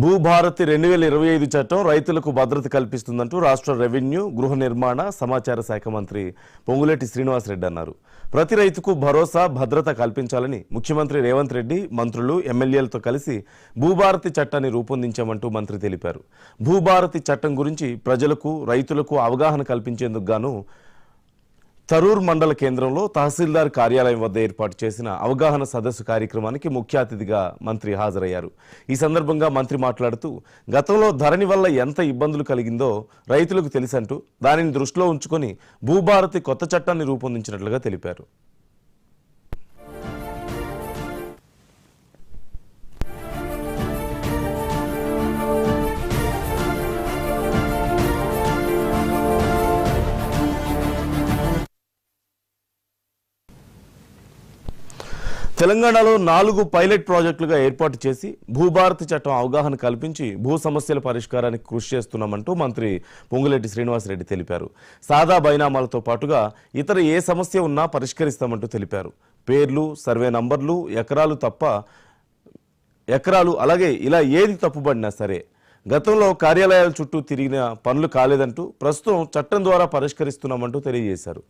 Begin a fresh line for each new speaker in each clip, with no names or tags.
భూభారతి 2025 చట్టం రైతులకు భద్రత కల్పిస్తుందంటూ రాష్ట్ర రెవెన్యూ, గృహ నిర్మాణ, సమాచార శాఖ మంత్రి పొంగులేటి శ్రీనివాసరెడ్డి అన్నారు. ప్రతి రైతుకు భరోసా, భద్రత కల్పించాలని ముఖ్యమంత్రి రేవంత్ రెడ్డి, మంత్రులు, ఎమ్మెల్యేలతో కలిసి భూభారతి చట్టాన్ని రూపొందించామంటూ మంత్రి తెలిపారు. భూభారతి చట్టం గురించి ప్రజలకు, రైతులకు అవగాహన కల్పించేందుకు గాను తరూర్ మండల కేంద్రంలో తహసీల్దార్ కార్యాలయం వద్ద ఏర్పాటు చేసిన అవగాహన సదస్సు కార్యక్రమానికి ముఖ్య అతిథిగా మంత్రి హాజరయ్యారు. ఈ సందర్భంగా మంత్రి మాట్లాడుతూ గతంలో ధరణి వల్ల ఎంత ఇబ్బందులు కలిగిందో రైతులకు తెలుసంటూ దానిని దృష్టిలో ఉంచుకొని భూభారతి కొత్త చట్టాన్ని రూపొందించినట్లుగా తెలిపారు. తెలంగాణలో 4 పైలట్ ప్రాజెక్టులుగా ఏర్పాటు చేసి భూభారతి చట్టం అవగాహన కల్పించి భూ సమస్యల పరిష్కారానికి కృషి చేస్తున్నామంటూ మంత్రి పొంగులేటి శ్రీనివాసరెడ్డి తెలిపారు. సాదా బైనామాలతో పాటుగా ఇతర ఏ సమస్య ఉన్నా పరిష్కరిస్తామంటూ తెలిపారు. పేర్లు, సర్వే నంబర్లు, ఎకరాలు అలాగే ఇలా ఏది తప్పుబడినా సరే గతంలో కార్యాలయాల చుట్టూ తిరిగిన పనులు కాలేదంటూ ప్రస్తుతం చట్టం ద్వారా పరిష్కరిస్తున్నామంటూ తెలియజేశారు.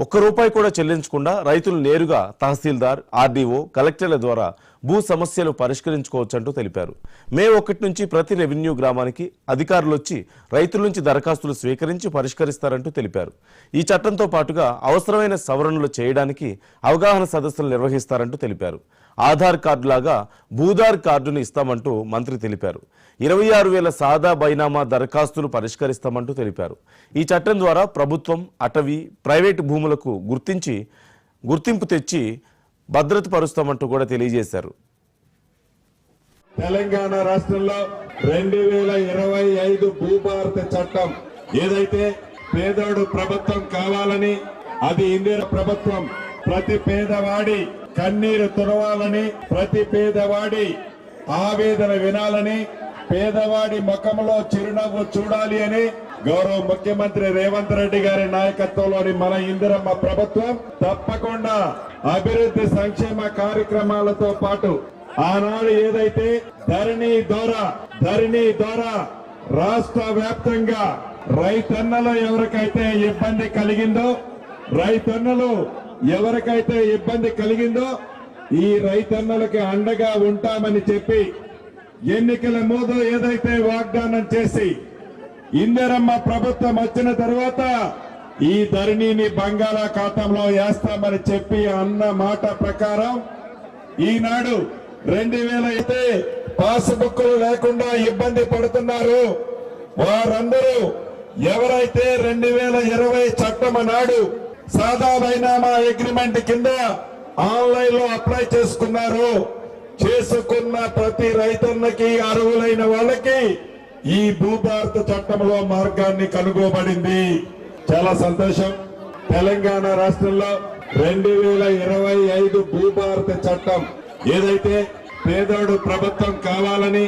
₹1 కూడా చెల్లించకుండా రైతులు నేరుగా తహసీల్దార్, ఆర్డీఓ, కలెక్టర్ల ద్వారా భూ సమస్యలు పరిష్కరించుకోవచ్చంటూ తెలిపారు. మే 1 నుంచి ప్రతి రెవెన్యూ గ్రామానికి అధికారులు వచ్చి రైతుల నుంచి దరఖాస్తులు స్వీకరించి పరిష్కరిస్తారంటూ తెలిపారు. ఈ చట్టంతో పాటుగా అవసరమైన సవరణలు చేయడానికి అవగాహన సదస్సులు నిర్వహిస్తారంటూ తెలిపారు. ఆధార్ కార్డు లాగా భూధార్ కార్డును ఇస్తామంటూ మంత్రి తెలిపారు. 26,000 సాదా బైనామా దరఖాస్తులు పరిష్కరిస్తామంటూ తెలిపారు. ఈ చట్టం ద్వారా ప్రభుత్వం, అటవీ, ప్రైవేటు భూములకు గుర్తింపు తెచ్చి భద్రత పరుస్తామంటూ కూడా తెలియజేశారు.
తెలంగాణ రాష్ట్రంలో 2025 భూభారతి చట్టం ఏదైతే పేదోడు ప్రభుత్వం కావాలని, అది ఇందిరా ప్రభుత్వం ప్రతి పేదవాడి కన్నీరు తుడవాలని, ప్రతి పేదవాడి ఆవేదన వినాలని, పేదవాడి ముఖంలో చిరునవ్వు చూడాలి అని గౌరవ ముఖ్యమంత్రి రేవంత్ రెడ్డి గారి నాయకత్వంలోని మన ఇందిరమ్మ ప్రభుత్వం తప్పకుండా అభివృద్ధి సంక్షేమ కార్యక్రమాలతో పాటు ఆనాడు ఏదైతే ధరణి ద్వారా రాష్ట్ర వ్యాప్తంగా రైతన్నలు ఎవరికైతే ఇబ్బంది కలిగిందో ఈ రైతన్నలకి అండగా ఉంటామని చెప్పి ఎన్నికల ముందు ఏదైతే వాగ్దానం చేసి ఇందిరమ్మ ప్రభుత్వం వచ్చిన తర్వాత ఈ ధరణిని బంగాళాఖాతంలో వేస్తామని చెప్పి అన్న మాట ప్రకారం ఈనాడు 2000 అయితే పాస్బుక్లు లేకుండా ఇబ్బంది పడుతున్నారు. వారందరూ ఎవరైతే 2020 చట్టం నాడు సాదా బైనామా అగ్రిమెంట్ కింద ఆన్లైన్ లో అప్లై చేసుకున్న ప్రతి రైతన్నకి, అర్హులైన వాళ్ళకి ఈ భూభారత చట్టంలో మార్గాన్ని కనుగోబడింది. చాలా సంతోషం. తెలంగాణ రాష్ట్రంలో 2025 భూభారత చట్టం ఏదైతే పేదోడు ప్రభుత్వం కావాలని,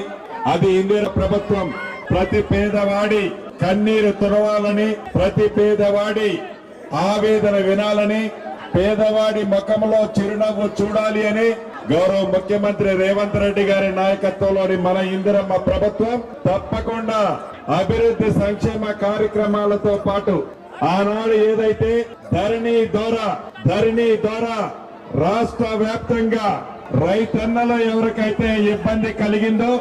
అది ఇందిరా ప్రభుత్వం ప్రతి పేదవాడి కన్నీరు తుడవాలని, ప్రతి పేదవాడి ఆవేదన వినాలని, పేదవాడి ముఖంలో చిరునవ్వు చూడాలి అని గౌరవ ముఖ్యమంత్రి రేవంత్ రెడ్డి గారి నాయకత్వంలోని మన ఇందిరమ్మ ప్రభుత్వం తప్పకుండా అభివృద్ధి సంక్షేమ కార్యక్రమాలతో పాటు ఆనాడు ఏదైతే ధరణి ద్వారా రాష్ట్ర వ్యాప్తంగా రైతన్నలు ఎవరికైతే ఇబ్బంది కలిగిందో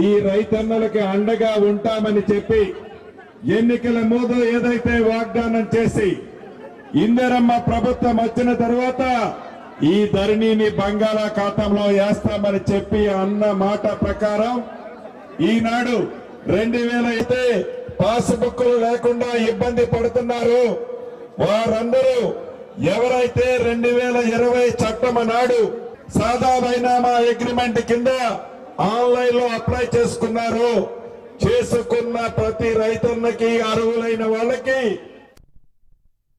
ఈ రైతన్నలకి అండగా ఉంటామని చెప్పి ఎన్నికల ముందు ఏదైతే వాగ్దానం చేసి ఇందిరమ్మ ప్రభుత్వం వచ్చిన తర్వాత ఈ ధరణిని బంగాళాఖాతంలో వేస్తామని చెప్పి అన్న మాట ప్రకారం ఈనాడు 2000 అయితే పాస్బుక్లు లేకుండా ఇబ్బంది పడుతున్నారు. వారందరూ ఎవరైతే 2020 చట్టం నాడు సాదా బైనామా అగ్రిమెంట్ కింద ఆన్లైన్ లో అప్లై చేసుకున్న ప్రతి రైతన్నకి, అర్హులైన వాళ్ళకి